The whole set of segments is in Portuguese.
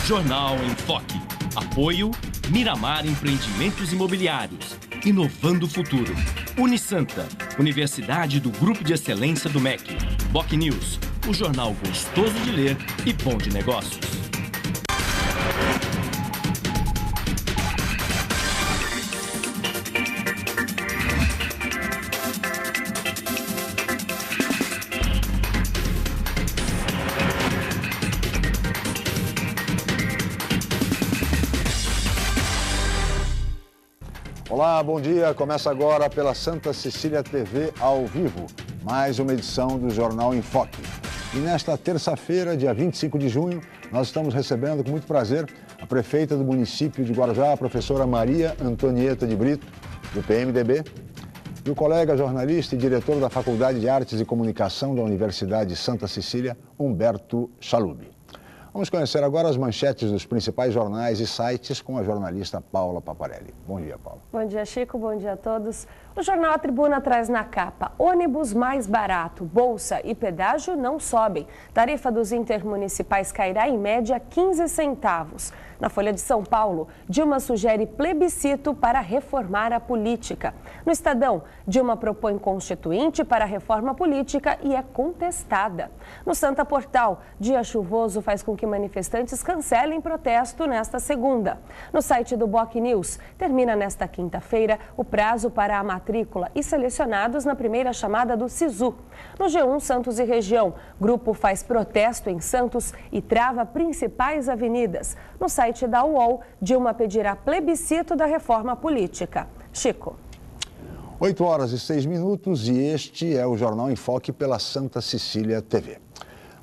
Jornal em Foque. Apoio Miramar Empreendimentos Imobiliários. Inovando o futuro. Unisanta, Universidade do Grupo de Excelência do MEC. Boc News, o jornal gostoso de ler e bom de negócios. Olá, bom dia. Começa agora pela Santa Cecília TV ao vivo, mais uma edição do Jornal em Foque. E nesta terça-feira, dia 25 de junho, nós estamos recebendo com muito prazer a prefeita do município de Guarujá, a professora Maria Antonieta de Brito, do PMDB, e o colega jornalista e diretor da Faculdade de Artes e Comunicação da Universidade Santa Cecília, Humberto Chalub. Vamos conhecer agora as manchetes dos principais jornais e sites com a jornalista Paula Paparelli. Bom dia, Paula. Bom dia, Chico. Bom dia a todos. O jornal A Tribuna traz na capa: ônibus mais barato, bolsa e pedágio não sobem. Tarifa dos intermunicipais cairá em média 15 centavos. Na Folha de São Paulo, Dilma sugere plebiscito para reformar a política. No Estadão, Dilma propõe constituinte para a reforma política e é contestada. No Santa Portal, dia chuvoso faz com que manifestantes cancelem protesto nesta segunda. No site do Boc News, termina nesta quinta-feira o prazo para a matrícula e selecionados na primeira chamada do SISU. No G1 Santos e Região, grupo faz protesto em Santos e trava principais avenidas. No site da UOL, Dilma pedirá plebiscito da reforma política. Chico. 8h06 e este é o Jornal em Foque pela Santa Cecília TV.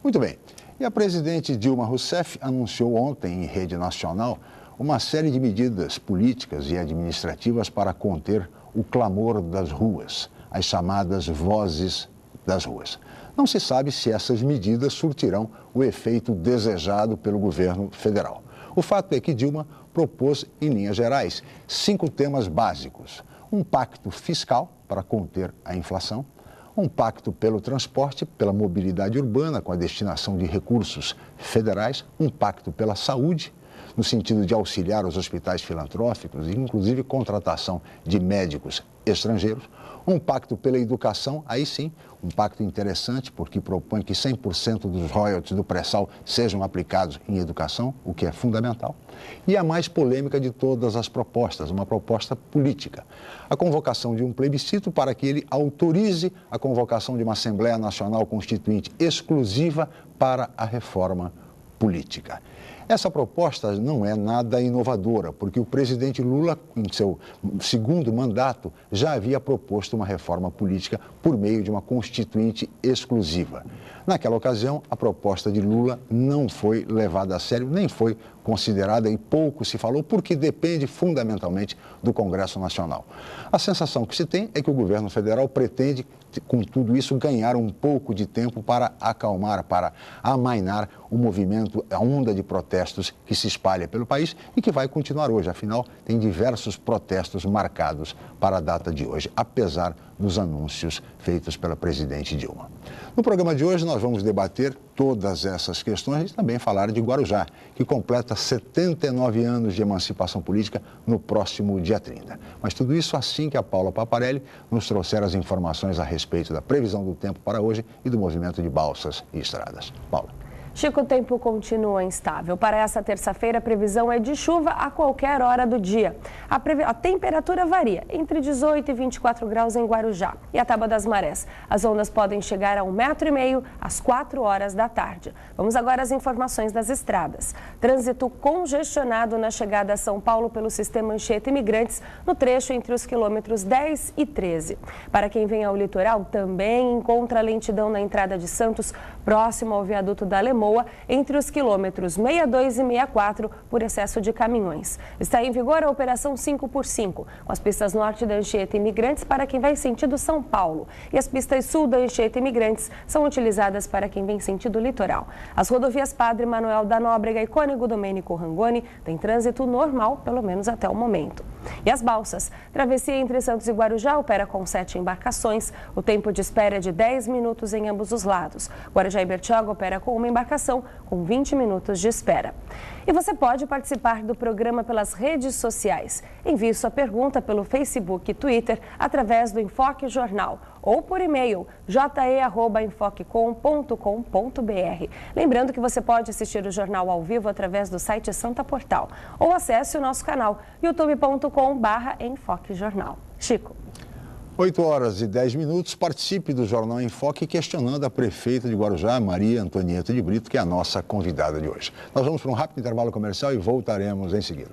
Muito bem. E a presidente Dilma Rousseff anunciou ontem em rede nacional uma série de medidas políticas e administrativas para conter o clamor das ruas, as chamadas vozes das ruas. Não se sabe se essas medidas surtirão o efeito desejado pelo governo federal. O fato é que Dilma propôs, em linhas gerais, 5 temas básicos: um pacto fiscal para conter a inflação, um pacto pelo transporte, pela mobilidade urbana, com a destinação de recursos federais, um pacto pela saúde, no sentido de auxiliar os hospitais filantrópicos, inclusive contratação de médicos estrangeiros, um pacto pela educação, aí sim, um pacto interessante, porque propõe que 100% dos royalties do pré-sal sejam aplicados em educação, o que é fundamental. E a mais polêmica de todas as propostas, uma proposta política: a convocação de um plebiscito para que ele autorize a convocação de uma Assembleia Nacional Constituinte exclusiva para a reforma política. Essa proposta não é nada inovadora, porque o presidente Lula, em seu segundo mandato, já havia proposto uma reforma política por meio de uma constituinte exclusiva. Naquela ocasião, a proposta de Lula não foi levada a sério, nem foi considerada e pouco se falou, porque depende fundamentalmente do Congresso Nacional. A sensação que se tem é que o governo federal pretende, com tudo isso, ganhar um pouco de tempo para acalmar, para amainar o movimento, a onda de protestos que se espalha pelo país e que vai continuar hoje. Afinal, tem diversos protestos marcados para a data de hoje, apesar dos anúncios feitos pela presidente Dilma. No programa de hoje, nós vamos debater todas essas questões e também falar de Guarujá, que completa 79 anos de emancipação política no próximo dia 30. Mas tudo isso assim que a Paula Paparelli nos trouxer as informações a respeito da previsão do tempo para hoje e do movimento de balsas e estradas. Paula. Chico, o tempo continua instável. Para essa terça-feira, a previsão é de chuva a qualquer hora do dia. A temperatura varia entre 18 e 24 graus em Guarujá. E a tábua das marés. As ondas podem chegar a 1,5 m às 4 horas da tarde. Vamos agora às informações das estradas. Trânsito congestionado na chegada a São Paulo pelo sistema Anchieta Imigrantes, no trecho entre os quilômetros 10 e 13. Para quem vem ao litoral, também encontra lentidão na entrada de Santos, próximo ao viaduto da Alemanha, entre os quilômetros 62 e 64, por excesso de caminhões. Está em vigor a operação 5x5, com as pistas norte da Anchieta Imigrantes para quem vai sentido São Paulo. E as pistas sul da Anchieta Imigrantes são utilizadas para quem vem sentido litoral. As rodovias Padre Manuel da Nóbrega e Cônego Domênico Rangoni têm trânsito normal, pelo menos até o momento. E as balsas. Travessia entre Santos e Guarujá opera com 7 embarcações. O tempo de espera é de 10 minutos em ambos os lados. Guarujá e Bertioga opera com uma embarcação marcação, com 20 minutos de espera. E você pode participar do programa pelas redes sociais. Envie sua pergunta pelo Facebook e Twitter através do Enfoque Jornal ou por e-mail je@enfoquecom.com.br. Lembrando que você pode assistir o jornal ao vivo através do site Santa Portal ou acesse o nosso canal youtube.com/enfoquejornal. Chico. 8h10. Participe do Jornal em Foque questionando a prefeita de Guarujá, Maria Antonieta de Brito, que é a nossa convidada de hoje. Nós vamos para um rápido intervalo comercial e voltaremos em seguida.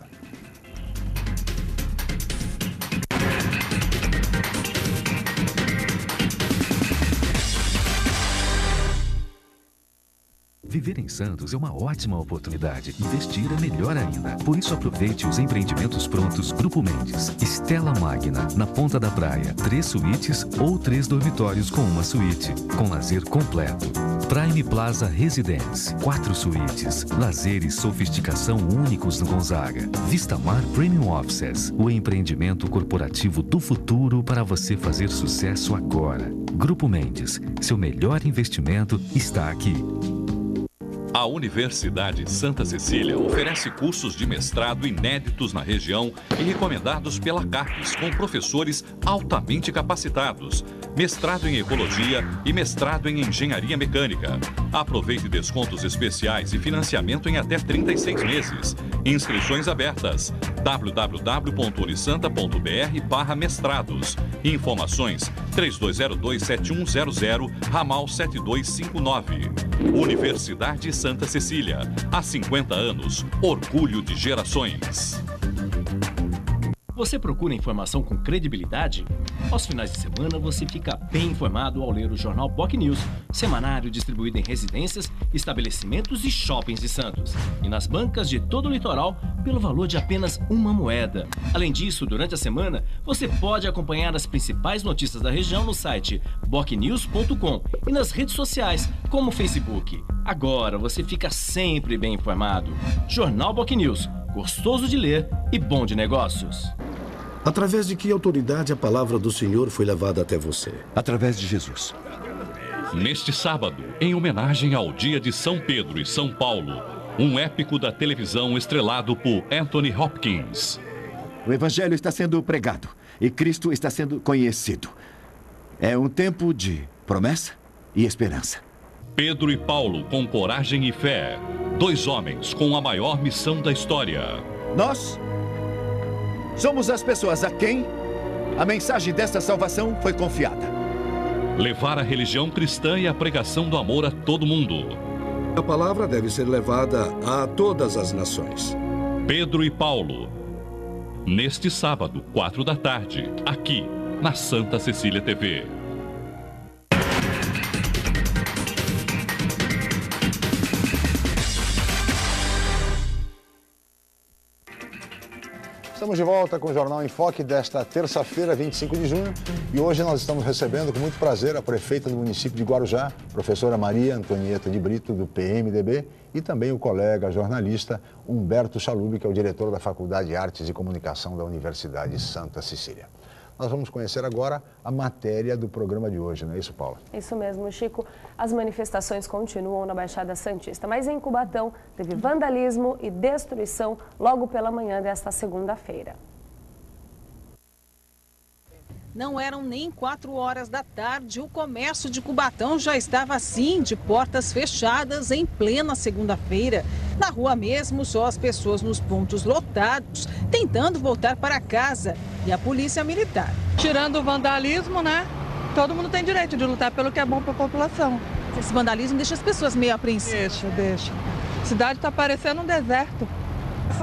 Viver em Santos é uma ótima oportunidade. Investir é melhor ainda. Por isso, aproveite os empreendimentos prontos Grupo Mendes. Stella Magna, na Ponta da Praia. 3 suítes ou 3 dormitórios com uma suíte. Com lazer completo. Prime Plaza Residence. 4 suítes. Lazer e sofisticação únicos no Gonzaga. Vistamar Premium Offices. O empreendimento corporativo do futuro para você fazer sucesso agora. Grupo Mendes. Seu melhor investimento está aqui. A Universidade Santa Cecília oferece cursos de mestrado inéditos na região e recomendados pela CAPES, com professores altamente capacitados. Mestrado em Ecologia e mestrado em Engenharia Mecânica. Aproveite descontos especiais e financiamento em até 36 meses. Inscrições abertas. www.unisanta.br/mestrados. Informações 3202-7100, ramal 7259. Universidade Santa Cecília. Há 50 anos, orgulho de gerações. Você procura informação com credibilidade? Aos finais de semana, você fica bem informado ao ler o jornal BOC News, semanário distribuído em residências, estabelecimentos e shoppings de Santos. E nas bancas de todo o litoral, pelo valor de apenas uma moeda. Além disso, durante a semana, você pode acompanhar as principais notícias da região no site bocnews.com e nas redes sociais, como o Facebook. Agora você fica sempre bem informado. Jornal BOC News, gostoso de ler e bom de negócios. Através de que autoridade a palavra do Senhor foi levada até você? Através de Jesus. Neste sábado, em homenagem ao Dia de São Pedro e São Paulo, um épico da televisão estrelado por Anthony Hopkins. O Evangelho está sendo pregado e Cristo está sendo conhecido. É um tempo de promessa e esperança. Pedro e Paulo com coragem e fé. 2 homens com a maior missão da história. Nós somos as pessoas a quem a mensagem desta salvação foi confiada. Levar a religião cristã e a pregação do amor a todo mundo. A palavra deve ser levada a todas as nações. Pedro e Paulo. Neste sábado, 4 da tarde, aqui na Santa Cecília TV. Estamos de volta com o Jornal em Foque desta terça-feira, 25 de junho. E hoje nós estamos recebendo com muito prazer a prefeita do município de Guarujá, professora Maria Antonieta de Brito, do PMDB, e também o colega jornalista Humberto Chalub, que é o diretor da Faculdade de Artes e Comunicação da Universidade Santa Cecília. Nós vamos conhecer agora a matéria do programa de hoje, não é isso, Paula? Isso mesmo, Chico. As manifestações continuam na Baixada Santista, mas em Cubatão teve vandalismo e destruição logo pela manhã desta segunda-feira. Não eram nem 4 horas da tarde, o comércio de Cubatão já estava assim, de portas fechadas, em plena segunda-feira. Na rua mesmo, só as pessoas nos pontos lotados, tentando voltar para casa, e a polícia militar. Tirando o vandalismo, né? Todo mundo tem direito de lutar pelo que é bom para a população. Esse vandalismo deixa as pessoas meio apreensivas. Deixa. A cidade está parecendo um deserto.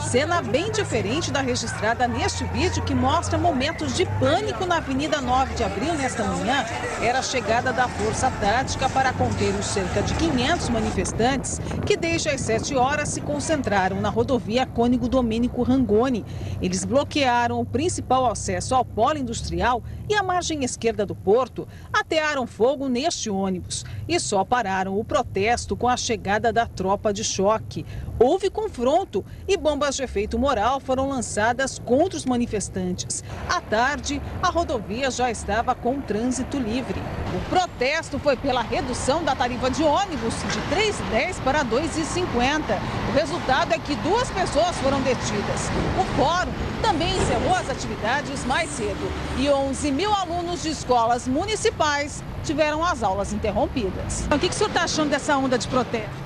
Cena bem diferente da registrada neste vídeo, que mostra momentos de pânico na Avenida 9 de Abril nesta manhã. Era a chegada da Força Tática para conter os cerca de 500 manifestantes que desde as 7 horas se concentraram na rodovia Cônego Domênico Rangoni. Eles bloquearam o principal acesso ao polo industrial e a margem esquerda do porto, atearam fogo neste ônibus e só pararam o protesto com a chegada da tropa de choque. Houve confronto e bombas bombas de efeito moral foram lançadas contra os manifestantes. À tarde, a rodovia já estava com trânsito livre. O protesto foi pela redução da tarifa de ônibus de R$ 3,10 para R$ 2,50. O resultado é que 2 pessoas foram detidas. O fórum também encerrou as atividades mais cedo e 11 mil alunos de escolas municipais tiveram as aulas interrompidas. O que o senhor está achando dessa onda de protesto?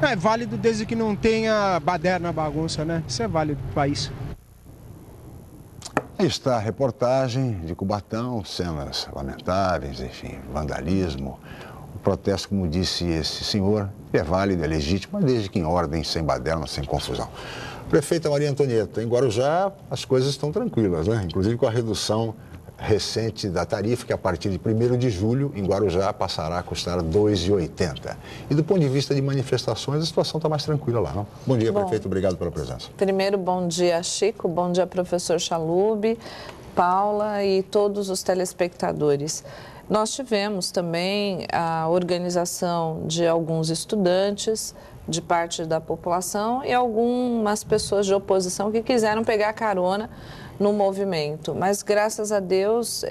É válido desde que não tenha baderna, bagunça, né? Isso é válido para o país. Aí está a reportagem de Cubatão, cenas lamentáveis, enfim, vandalismo. O protesto, como disse esse senhor, é válido, é legítimo, mas desde que em ordem, sem baderna, sem confusão. Prefeita Maria Antonieta, em Guarujá as coisas estão tranquilas, né? Inclusive com a redução recente da tarifa, que a partir de 1º de julho, em Guarujá, passará a custar R$ 2,80. E do ponto de vista de manifestações, a situação está mais tranquila lá, não? Bom dia, prefeito, obrigado pela presença. Primeiro, bom dia, Chico, bom dia, professor Chalub, Paula e todos os telespectadores. Nós tivemos também a organização de alguns estudantes, de parte da população e algumas pessoas de oposição que quiseram pegar carona no movimento, mas graças a Deus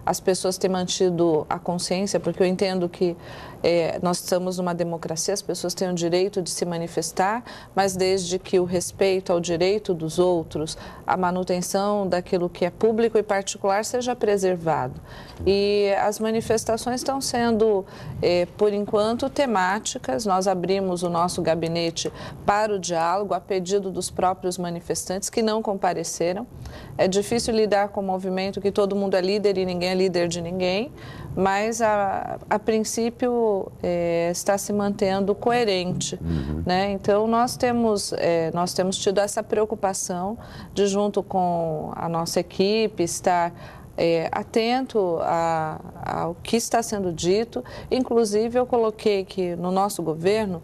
as pessoas têm mantido a consciência, porque eu entendo que nós estamos numa democracia, as pessoas têm o direito de se manifestar, mas desde que o respeito ao direito dos outros, a manutenção daquilo que é público e particular seja preservado. E as manifestações estão sendo, por enquanto, temáticas. Nós abrimos o nosso gabinete para o diálogo a pedido dos próprios manifestantes que não compareceram. É difícil lidar com um movimento que todo mundo é líder e ninguém é líder de ninguém, mas a princípio está se mantendo coerente, né? Então nós temos tido essa preocupação de, junto com a nossa equipe, estar atento ao que está sendo dito. Inclusive eu coloquei que no nosso governo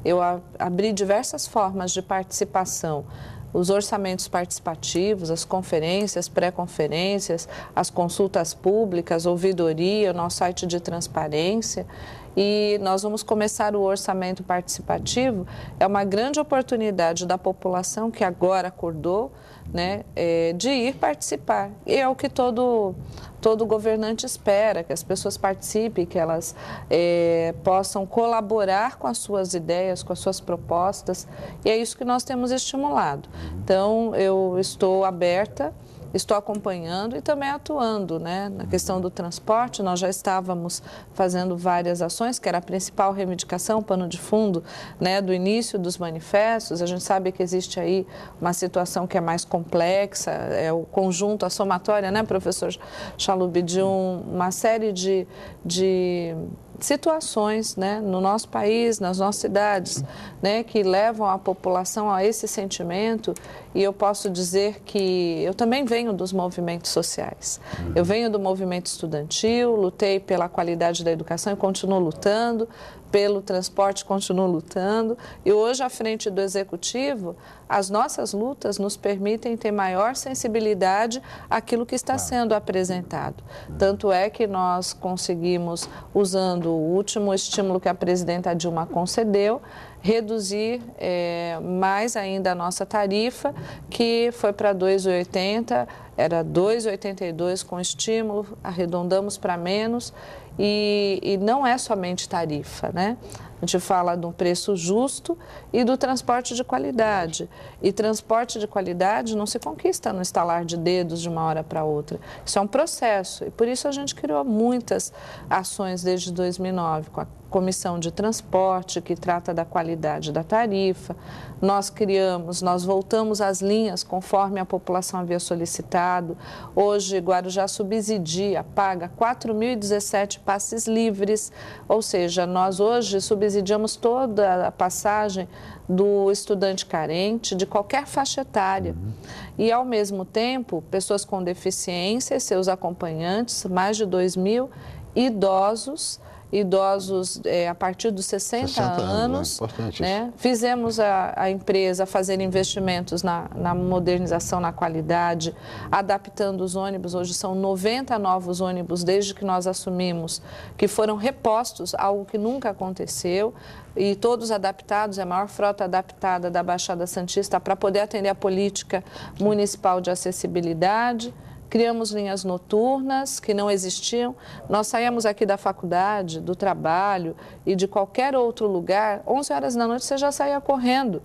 eu abri diversas formas de participação. Os orçamentos participativos, as conferências, pré-conferências, as consultas públicas, ouvidoria, o nosso site de transparência. E nós vamos começar o orçamento participativo. É uma grande oportunidade da população que agora acordou, né, de ir participar. E é o que todo governante espera, que as pessoas participem, que elas possam colaborar com as suas ideias, com as suas propostas. E é isso que nós temos estimulado. Então, eu estou aberta, estou acompanhando e também atuando, né, na questão do transporte. Nós já estávamos fazendo várias ações, que era a principal reivindicação, pano de fundo, né, do início dos manifestos. A gente sabe que existe aí uma situação que é mais complexa, é o conjunto, a somatória, né, professor Chalub, de uma série de situações, né, no nosso país, nas nossas cidades, né, que levam a população a esse sentimento. E eu posso dizer que eu também venho dos movimentos sociais. Eu venho do movimento estudantil, lutei pela qualidade da educação e continuo lutando, pelo transporte continuo lutando. E hoje, à frente do Executivo, as nossas lutas nos permitem ter maior sensibilidade àquilo que está sendo apresentado. Tanto é que nós conseguimos, usando o último estímulo que a presidenta Dilma concedeu, reduzir mais ainda a nossa tarifa, que foi para R$ 2,80, era R$ 2,82 com estímulo, arredondamos para menos, e não é somente tarifa, né? A gente fala de um preço justo e do transporte de qualidade. E transporte de qualidade não se conquista no estalar de dedos de uma hora para outra. Isso é um processo. E por isso a gente criou muitas ações desde 2009, com a Comissão de Transporte, que trata da qualidade da tarifa. Nós voltamos às linhas conforme a população havia solicitado. Hoje, Guarujá subsidia, paga 4.017 passes livres, ou seja, nós hoje subsidiamos toda a passagem do estudante carente, de qualquer faixa etária. E, ao mesmo tempo, pessoas com deficiência e seus acompanhantes, mais de 2.000 idosos idosos a partir dos 60 anos. Importante né? Fizemos a empresa fazer investimentos na modernização, na qualidade, adaptando os ônibus. Hoje são 90 novos ônibus desde que nós assumimos, que foram repostos, algo que nunca aconteceu. E todos adaptados, é a maior frota adaptada da Baixada Santista para poder atender a política municipal de acessibilidade. Criamos linhas noturnas que não existiam. Nós saímos aqui da faculdade, do trabalho e de qualquer outro lugar, 11 horas da noite você já saía correndo.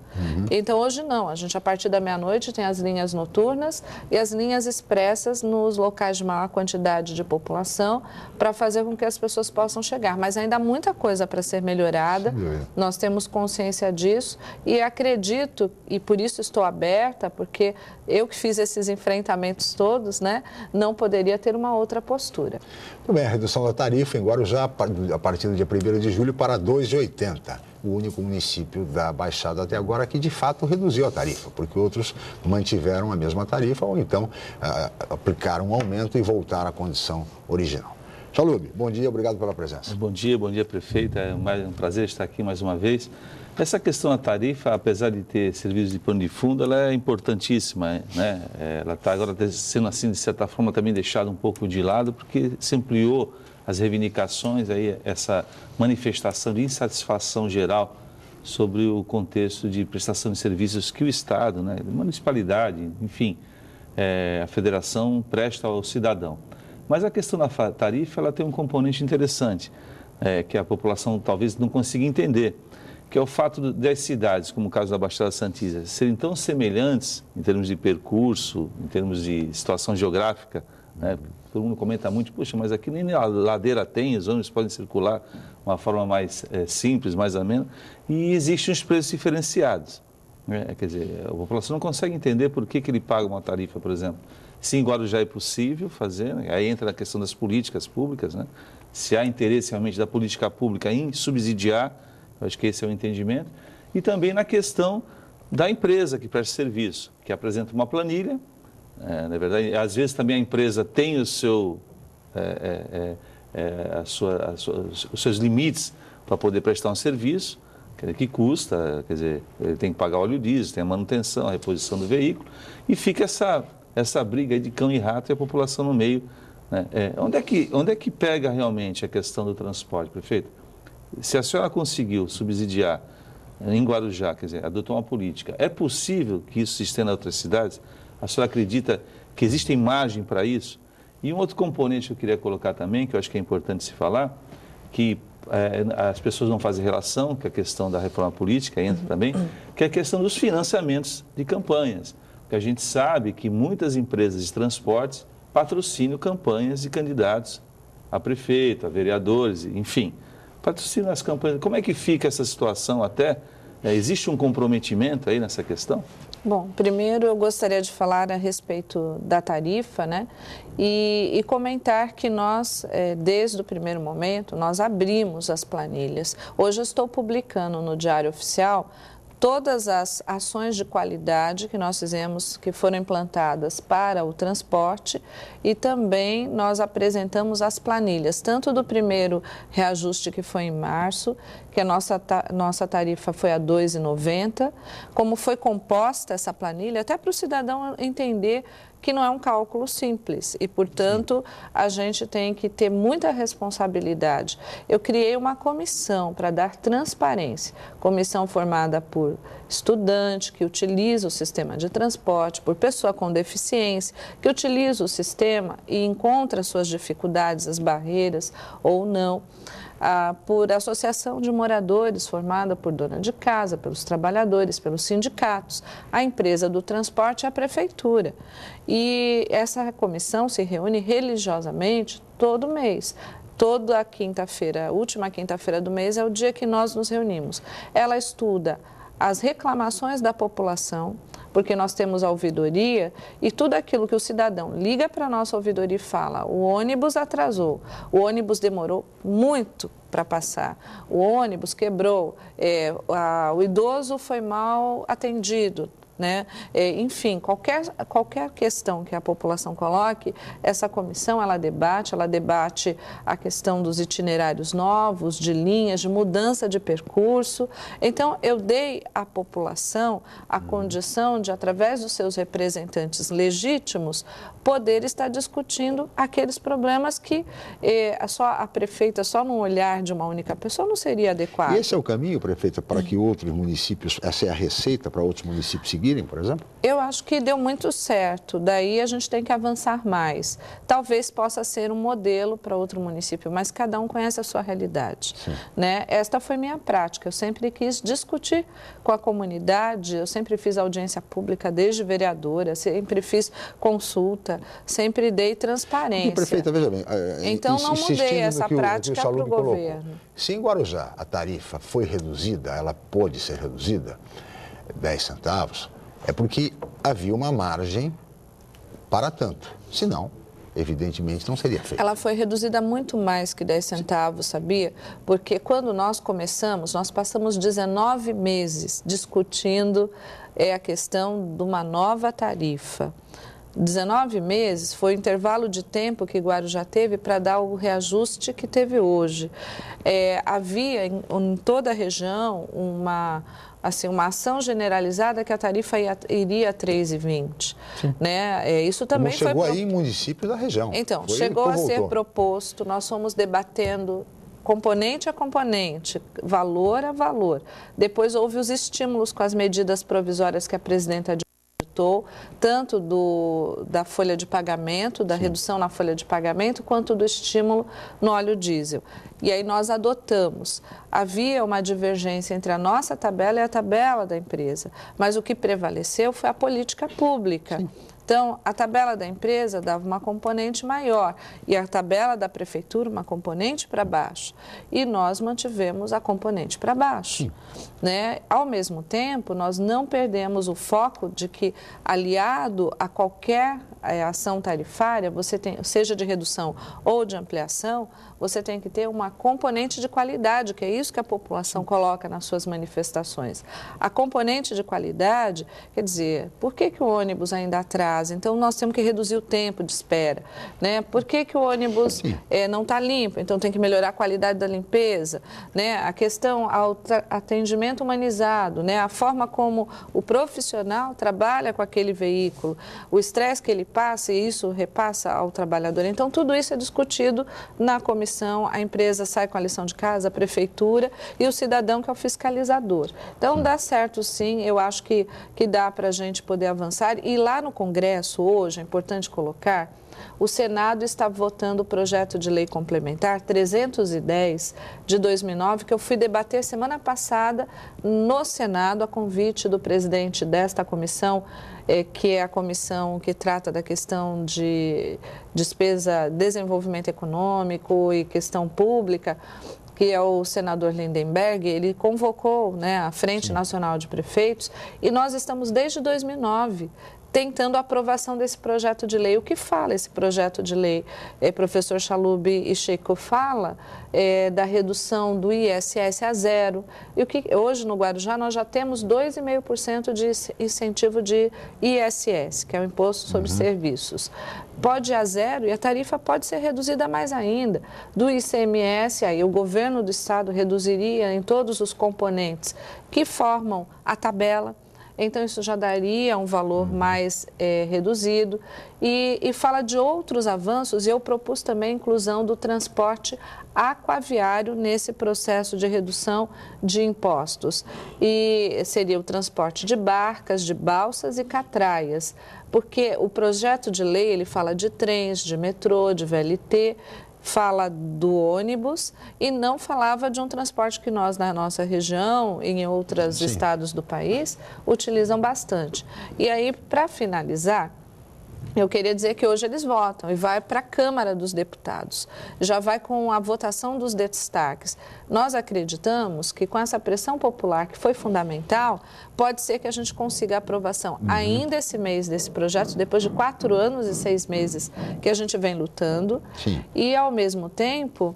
Então hoje não, a gente a partir da meia-noite tem as linhas noturnas e as linhas expressas nos locais de maior quantidade de população para fazer com que as pessoas possam chegar. Mas ainda há muita coisa para ser melhorada, nós temos consciência disso e acredito, e por isso estou aberta, porque eu que fiz esses enfrentamentos todos, né? Não poderia ter uma outra postura. Muito bem, a redução da tarifa em Guarujá a partir do dia 1º de julho para R$ 2,80. O único município da Baixada até agora que de fato reduziu a tarifa, porque outros mantiveram a mesma tarifa ou então aplicaram um aumento e voltaram à condição original. Chalub, bom dia, obrigado pela presença. Bom dia, prefeita. É um prazer estar aqui mais uma vez. Essa questão da tarifa, apesar de ter serviço de pano de fundo, ela é importantíssima, né? Ela está agora sendo assim, de certa forma, também deixada um pouco de lado, porque se ampliou as reivindicações, aí, essa manifestação de insatisfação geral sobre o contexto de prestação de serviços que o Estado, né, a municipalidade, enfim, a federação presta ao cidadão. Mas a questão da tarifa, ela tem um componente interessante, que a população talvez não consiga entender, que é o fato das cidades, como o caso da Baixada Santista, serem tão semelhantes em termos de percurso, em termos de situação geográfica, né? Todo mundo comenta muito, puxa, mas aqui nem a ladeira tem, os ônibus podem circular de uma forma mais simples, mais amena, e existem os preços diferenciados. Né? Quer dizer, a população não consegue entender por que ele paga uma tarifa, por exemplo. Se em Guarujá é possível fazer, né? Aí entra a questão das políticas públicas, né? Se há interesse realmente da política pública em subsidiar, eu acho que esse é o entendimento, e também na questão da empresa que presta serviço, que apresenta uma planilha, na verdade, às vezes também a empresa tem o seu, os seus limites para poder prestar um serviço, que custa, quer dizer, ele tem que pagar óleo diesel, tem a manutenção, a reposição do veículo, e fica essa briga aí de cão e rato e a população no meio. Né? Onde é que pega realmente a questão do transporte, prefeito? Se a senhora conseguiu subsidiar em Guarujá, quer dizer, adotou uma política, é possível que isso se estenda a outras cidades? A senhora acredita que existe margem para isso? E um outro componente que eu queria colocar também, que eu acho que é importante se falar, que as pessoas não fazem relação, que a questão da reforma política entra também, que é a questão dos financiamentos de campanhas. Porque a gente sabe que muitas empresas de transportes patrocinam campanhas de candidatos a prefeito, a vereadores, enfim. Patrocinam as campanhas. Como é que fica essa situação até? Existe um comprometimento aí nessa questão? Bom, primeiro eu gostaria de falar a respeito da tarifa, né? E comentar que nós, desde o primeiro momento, nós abrimos as planilhas. Hoje eu estou publicando no Diário Oficial todas as ações de qualidade que nós fizemos, que foram implantadas para o transporte, e também nós apresentamos as planilhas, tanto do primeiro reajuste que foi em março, que a nossa tarifa foi a R$ 2,90, como foi composta essa planilha, até para o cidadão entender que não é um cálculo simples e, portanto, a gente tem que ter muita responsabilidade. Eu criei uma comissão para dar transparência, comissão formada por estudante que utiliza o sistema de transporte, por pessoa com deficiência, que utiliza o sistema e encontra suas dificuldades, as barreiras ou não. Por associação de moradores formada por dona de casa, pelos trabalhadores, pelos sindicatos, a empresa do transporte e a prefeitura. E essa comissão se reúne religiosamente todo mês. Toda quinta-feira, a última quinta-feira do mês é o dia que nós nos reunimos. Ela estuda as reclamações da população, porque nós temos a ouvidoria e tudo aquilo que o cidadão liga para a nossa ouvidoria e fala, o ônibus atrasou, o ônibus demorou muito para passar, o ônibus quebrou, o idoso foi mal atendido, né? Enfim, qualquer questão que a população coloque, essa comissão ela debate a questão dos itinerários novos, de linhas, de mudança de percurso. Então, eu dei à população a condição de, através dos seus representantes legítimos, poder estar discutindo aqueles problemas que a prefeita, só no olhar de uma única pessoa, não seria adequado. E esse é o caminho, prefeita, para que outros municípios, essa é a receita para outros municípios seguirem, por exemplo? Eu acho que deu muito certo, daí a gente tem que avançar mais. Talvez possa ser um modelo para outro município, mas cada um conhece a sua realidade, né? Esta foi minha prática, eu sempre quis discutir com a comunidade, eu sempre fiz audiência pública desde vereadora, sempre fiz consulta, sempre dei transparência. E, prefeita, veja bem, então não mudei essa prática para o governo. Se em Guarujá a tarifa foi reduzida, ela pôde ser reduzida, 10 centavos, é porque havia uma margem para tanto. Senão, evidentemente, não seria feito. Ela foi reduzida muito mais que 10 centavos, sabia? Porque quando nós começamos, nós passamos 19 meses discutindo a questão de uma nova tarifa. 19 meses foi o intervalo de tempo que Guarujá teve para dar o reajuste que teve hoje. Havia em toda a região uma ação generalizada que a tarifa iria a 3,20, né? Isso também foi... chegou aí em municípios da região. Então, chegou a ser proposto, nós fomos debatendo componente a componente, valor a valor. Depois houve os estímulos com as medidas provisórias que a presidenta tanto da folha de pagamento, da redução na folha de pagamento, quanto do estímulo no óleo diesel. E aí nós adotamos. Havia uma divergência entre a nossa tabela e a tabela da empresa, mas o que prevaleceu foi a política pública. Então, a tabela da empresa dava uma componente maior e a tabela da prefeitura uma componente para baixo. E nós mantivemos a componente para baixo, né? Ao mesmo tempo, nós não perdemos o foco de que, aliado a qualquer ação tarifária, você tem, seja de redução ou de ampliação, você tem que ter uma componente de qualidade, que é isso que a população coloca nas suas manifestações. A componente de qualidade, quer dizer, por que o ônibus ainda atrasa? Então, nós temos que reduzir o tempo de espera, né? Por que o ônibus não está limpo? Então, tem que melhorar a qualidade da limpeza, né? A questão ao atendimento humanizado, né? A forma como o profissional trabalha com aquele veículo, o estresse que ele passa e isso repassa ao trabalhador. Então, tudo isso é discutido na comissão, a empresa sai com a lição de casa, a prefeitura e o cidadão que é o fiscalizador. Então, dá certo sim, eu acho que dá para a gente poder avançar. E lá no Congresso, hoje, é importante colocar, o Senado está votando o projeto de lei complementar 310 de 2009, que eu fui debater semana passada no Senado, a convite do presidente desta comissão, que é a comissão que trata da questão de despesa, desenvolvimento econômico e questão pública, que é o senador Lindenberg. Ele convocou, né, a Frente Nacional de Prefeitos e nós estamos desde 2009 tentando a aprovação desse projeto de lei. O que fala esse projeto de lei? Professor Chalub e Chico fala da redução do ISS a zero. E o que hoje no Guarujá nós já temos 2,5% de incentivo de ISS, que é o Imposto sobre Serviços. Pode ir a zero e a tarifa pode ser reduzida mais ainda. Do ICMS, aí o governo do estado reduziria em todos os componentes que formam a tabela. Então, isso já daria um valor mais reduzido. E fala de outros avanços, e eu propus também a inclusão do transporte aquaviário nesse processo de redução de impostos. E seria o transporte de barcas, de balsas e catraias, porque o projeto de lei ele fala de trens, de metrô, de VLT, fala do ônibus e não falava de um transporte que nós, na nossa região e em outros estados do país, utilizam bastante. E aí, para finalizar, eu queria dizer que hoje eles votam e vai para a Câmara dos Deputados. Já vai com a votação dos destaques. Nós acreditamos que com essa pressão popular, que foi fundamental, pode ser que a gente consiga a aprovação ainda esse mês desse projeto, depois de 4 anos e 6 meses que a gente vem lutando. E, ao mesmo tempo,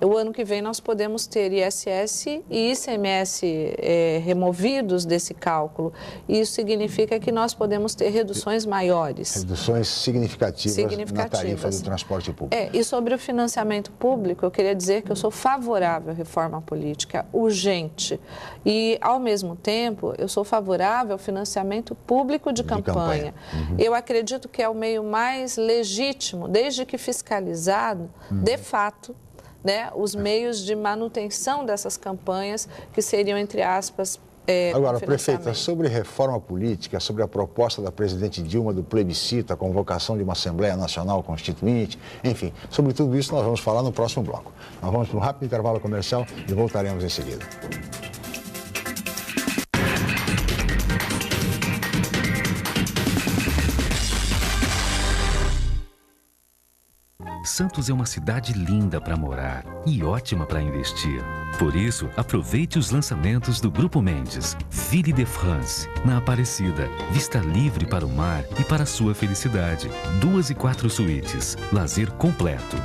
o ano que vem nós podemos ter ISS e ICMS removidos desse cálculo. Isso significa que nós podemos ter reduções maiores. Reduções significativas na tarifa do transporte público. E sobre o financiamento público, eu queria dizer que eu sou favorável à reforma política urgente e, ao mesmo tempo, eu sou favorável ao financiamento público de campanha. Uhum. Eu acredito que é o meio mais legítimo, desde que fiscalizado, de fato, né, os meios de manutenção dessas campanhas, que seriam, entre aspas, Agora, prefeita, sobre reforma política, sobre a proposta da presidente Dilma do plebiscito, a convocação de uma Assembleia Nacional Constituinte, enfim, sobre tudo isso nós vamos falar no próximo bloco. Nós vamos para um rápido intervalo comercial e voltaremos em seguida. Santos é uma cidade linda para morar e ótima para investir. Por isso, aproveite os lançamentos do Grupo Mendes. Ville de France, na Aparecida. Vista livre para o mar e para a sua felicidade. 2 e 4 suítes. Lazer completo.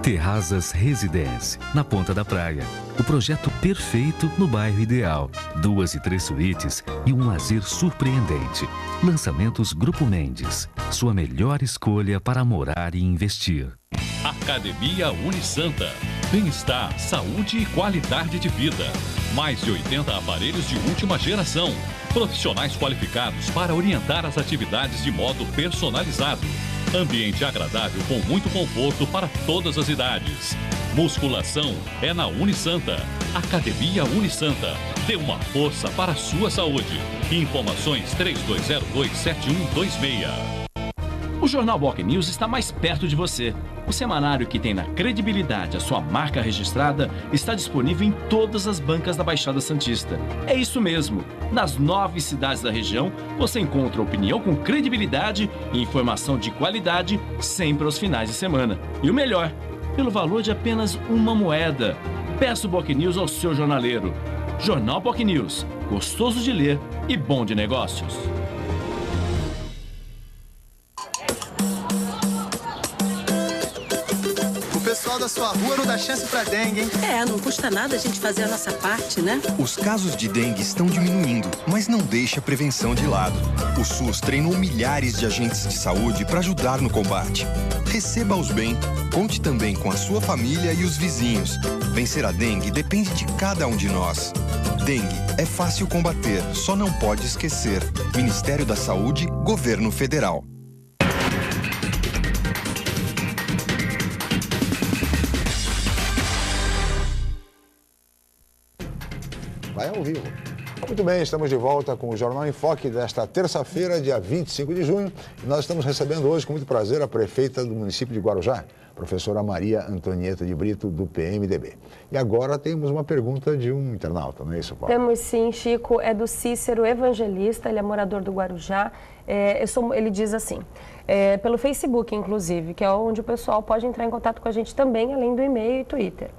Terrazas Residence, na Ponta da Praia. O projeto perfeito no bairro ideal. 2 e 3 suítes e um lazer surpreendente. Lançamentos Grupo Mendes. Sua melhor escolha para morar e investir. Academia Unisanta. Bem-estar, saúde e qualidade de vida. Mais de 80 aparelhos de última geração. Profissionais qualificados para orientar as atividades de modo personalizado. Ambiente agradável com muito conforto para todas as idades. Musculação é na Unisanta. Academia Unisanta. Dê uma força para a sua saúde. Informações 3202-7126. O Jornal Boc News está mais perto de você. O semanário que tem na credibilidade a sua marca registrada está disponível em todas as bancas da Baixada Santista. É isso mesmo. Nas 9 cidades da região, você encontra opinião com credibilidade e informação de qualidade sempre aos finais de semana. E o melhor, pelo valor de apenas uma moeda. Peça o Boc News ao seu jornaleiro. Jornal Boc News. Gostoso de ler e bom de negócios. O pessoal da sua rua não dá chance pra dengue, hein? Não custa nada a gente fazer a nossa parte, né? Os casos de dengue estão diminuindo, mas não deixe a prevenção de lado. O SUS treinou milhares de agentes de saúde para ajudar no combate. Receba-os bem. Conte também com a sua família e os vizinhos. Vencer a dengue depende de cada um de nós. Dengue é fácil combater, só não pode esquecer. Ministério da Saúde, Governo Federal. Vai ao vivo. Muito bem, estamos de volta com o Jornal em Foque desta terça-feira, dia 25 de junho. E nós estamos recebendo hoje, com muito prazer, a prefeita do município de Guarujá, professora Maria Antonieta de Brito, do PMDB. E agora temos uma pergunta de um internauta, não é isso, Paulo? Temos sim, Chico, é do Cícero Evangelista, ele é morador do Guarujá. Ele diz assim, pelo Facebook, inclusive, que é onde o pessoal pode entrar em contato com a gente também, além do e-mail e Twitter.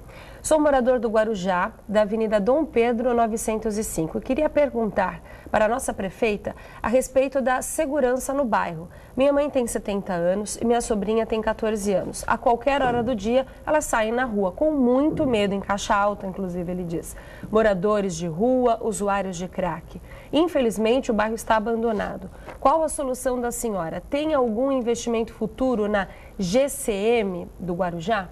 Sou morador do Guarujá, da Avenida Dom Pedro 905. Queria perguntar para a nossa prefeita a respeito da segurança no bairro. Minha mãe tem 70 anos e minha sobrinha tem 14 anos. A qualquer hora do dia, elas saem na rua com muito medo, em caixa alta, inclusive, ele diz. Moradores de rua, usuários de crack. Infelizmente, o bairro está abandonado. Qual a solução da senhora? Tem algum investimento futuro na GCM do Guarujá?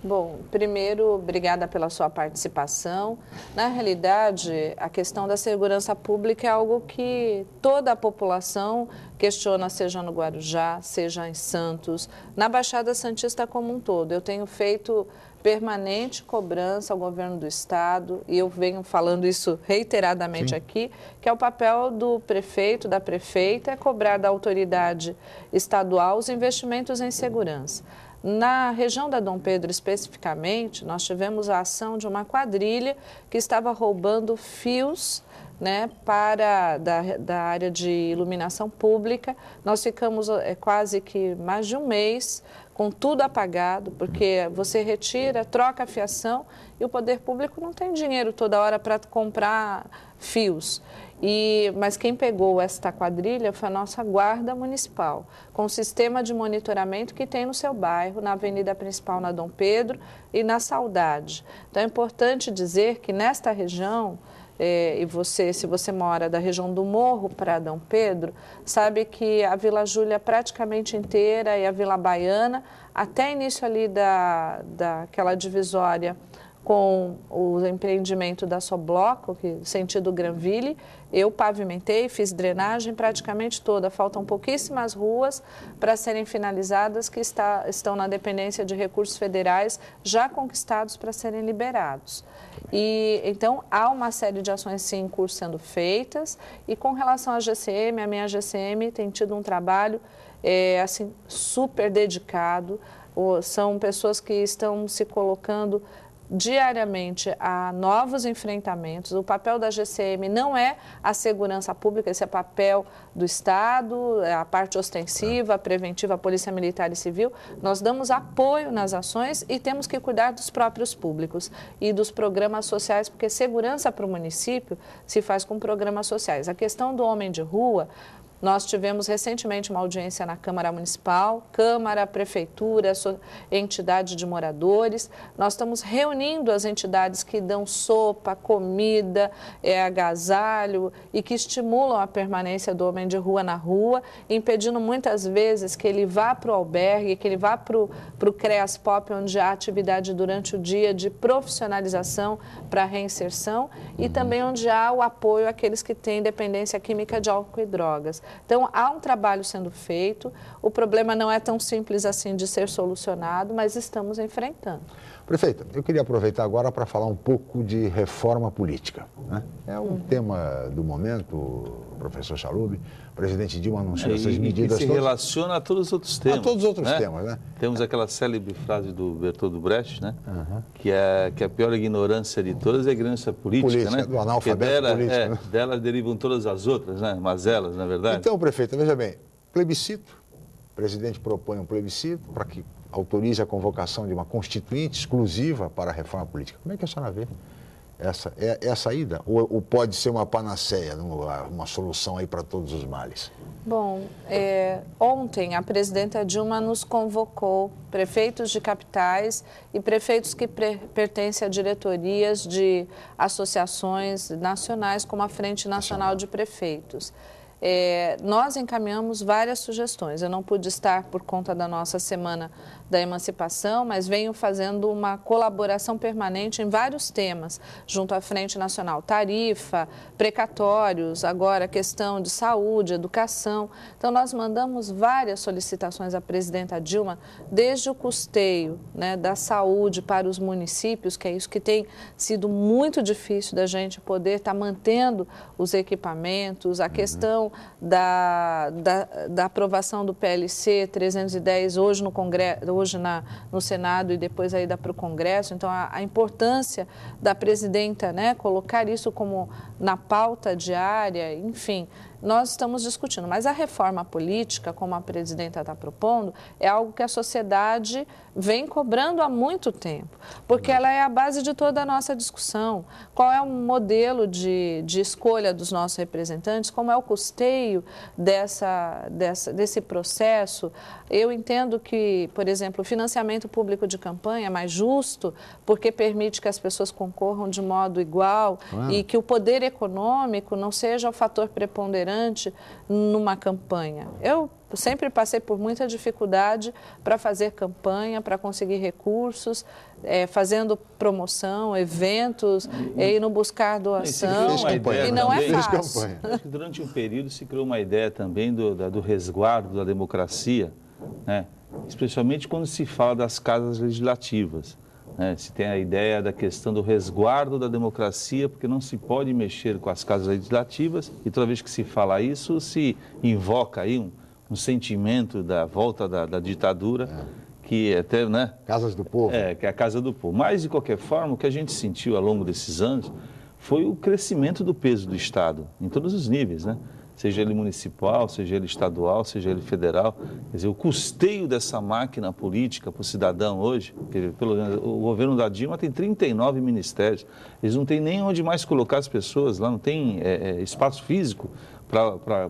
Bom, primeiro, obrigada pela sua participação. Na realidade, a questão da segurança pública é algo que toda a população questiona, seja no Guarujá, seja em Santos, na Baixada Santista como um todo. Eu tenho feito permanente cobrança ao governo do estado e eu venho falando isso reiteradamente aqui, que é o papel do prefeito, da prefeita, é cobrar da autoridade estadual os investimentos em segurança. Na região da Dom Pedro, especificamente, nós tivemos a ação de uma quadrilha que estava roubando fios, né, da área de iluminação pública. Nós ficamos quase que mais de um mês com tudo apagado, porque você retira, troca a fiação e o poder público não tem dinheiro toda hora para comprar fios. Mas quem pegou esta quadrilha foi a nossa Guarda Municipal, com o sistema de monitoramento que tem no seu bairro, na Avenida Principal, na Dom Pedro e na Saudade. Então é importante dizer que nesta região, se você mora da região do Morro para Dom Pedro, sabe que a Vila Júlia praticamente inteira e a Vila Baiana, até início ali daquela divisória com o empreendimento da Sobloco, sentido Granville, eu pavimentei, fiz drenagem praticamente toda. Faltam pouquíssimas ruas para serem finalizadas que estão na dependência de recursos federais já conquistados para serem liberados. Então, há uma série de ações, sim, em curso sendo feitas. E com relação à GCM, a minha GCM tem tido um trabalho assim, super dedicado. São pessoas que estão se colocando diariamente a novos enfrentamentos. O papel da GCM não é a segurança pública, esse é papel do Estado, a parte ostensiva, a preventiva, a Polícia Militar e Civil. Nós damos apoio nas ações e temos que cuidar dos próprios públicos e dos programas sociais, porque segurança para o município se faz com programas sociais. A questão do homem de rua, nós tivemos recentemente uma audiência na Câmara Municipal, Câmara, Prefeitura, entidade de moradores. Nós estamos reunindo as entidades que dão sopa, comida, agasalho e que estimulam a permanência do homem de rua na rua, impedindo muitas vezes que ele vá para o albergue, que ele vá para o CREAS Pop, onde há atividade durante o dia de profissionalização para reinserção e também onde há o apoio àqueles que têm dependência química de álcool e drogas. Então, há um trabalho sendo feito, o problema não é tão simples assim de ser solucionado, mas estamos enfrentando. Prefeita, eu queria aproveitar agora para falar um pouco de reforma política, né? É um tema do momento, professor Chalub. O presidente Dilma anunciou essas medidas. Que se relaciona a todos os outros temas. A todos os outros temas, né? Temos aquela célebre frase do Bertold Brecht, né? Que a pior ignorância de todas é a ignorância política, né? Do analfabeto político. Né? Dela derivam todas as outras, né? Mazelas, na verdade. Então, prefeita, veja bem, plebiscito. O presidente propõe um plebiscito para que autorize a convocação de uma constituinte exclusiva para a reforma política. Como é que a senhora vê a saída? Ou pode ser uma panaceia, uma solução aí para todos os males? Bom, ontem a presidenta Dilma nos convocou, prefeitos de capitais e prefeitos que pertencem a diretorias de associações nacionais, como a Frente Nacional de Prefeitos. Nós encaminhamos várias sugestões. Eu não pude estar por conta da nossa Semana da Emancipação, mas venho fazendo uma colaboração permanente em vários temas, junto à Frente Nacional, tarifa, precatórios, agora questão de saúde, educação. Então, nós mandamos várias solicitações à presidenta Dilma, desde o custeio, né, da saúde para os municípios, que é isso que tem sido muito difícil da gente poder estar mantendo os equipamentos, a questão da aprovação do PLC 310 hoje no Congresso, hoje no Senado e depois a ida para o Congresso. Então, a importância da presidenta, né, colocar isso como na pauta diária, enfim, nós estamos discutindo. Mas a reforma política, como a presidenta está propondo, é algo que a sociedade vem cobrando há muito tempo, porque ela é a base de toda a nossa discussão. Qual é o modelo de escolha dos nossos representantes, como é o custeio desse processo. Eu entendo que, por exemplo, o financiamento público de campanha é mais justo, porque permite que as pessoas concorram de modo igual e que o poder econômico não seja o fator preponderante numa campanha. Eu sempre passei por muita dificuldade para fazer campanha, para conseguir recursos, fazendo promoção, eventos, indo buscar doação, e não é fácil. Acho que durante um período se criou uma ideia também do resguardo da democracia, né? Especialmente quando se fala das casas legislativas. Se tem a ideia da questão do resguardo da democracia, porque não se pode mexer com as casas legislativas, e toda vez que se fala isso, se invoca aí um sentimento da volta da ditadura, que é até, né? Casas do povo. Que é a casa do povo. Mas, de qualquer forma, o que a gente sentiu ao longo desses anos foi o crescimento do peso do Estado, em todos os níveis, né? seja ele municipal, seja ele estadual, seja ele federal. Quer dizer, o custeio dessa máquina política para o cidadão hoje, o governo da Dilma tem 39 ministérios, eles não têm nem onde mais colocar as pessoas, lá não tem espaço físico para...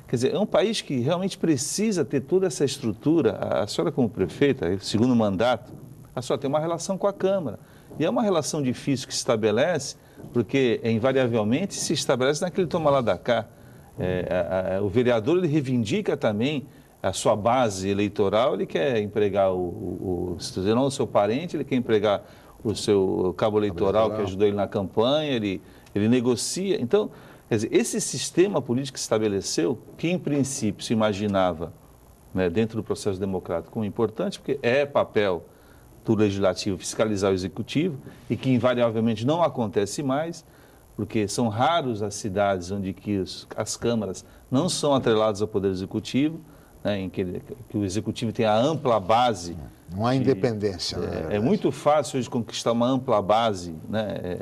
Quer dizer, é um país que realmente precisa ter toda essa estrutura. A senhora como prefeita, segundo mandato, a senhora tem uma relação com a Câmara. E é uma relação difícil que se estabelece, porque invariavelmente se estabelece naquele toma lá da cá. O vereador, ele reivindica também a sua base eleitoral, ele quer empregar não o seu parente, ele quer empregar o seu cabo eleitoral que ajudou ele na campanha, ele negocia. Então, quer dizer, esse sistema político que se estabeleceu, que em princípio se imaginava, né, dentro do processo democrático como importante, porque é papel do Legislativo fiscalizar o Executivo, e que invariavelmente não acontece mais, porque são raros as cidades onde as câmaras não são atreladas ao Poder Executivo, né, em que o Executivo tem a ampla base. Não há independência. É muito fácil hoje conquistar uma ampla base, né,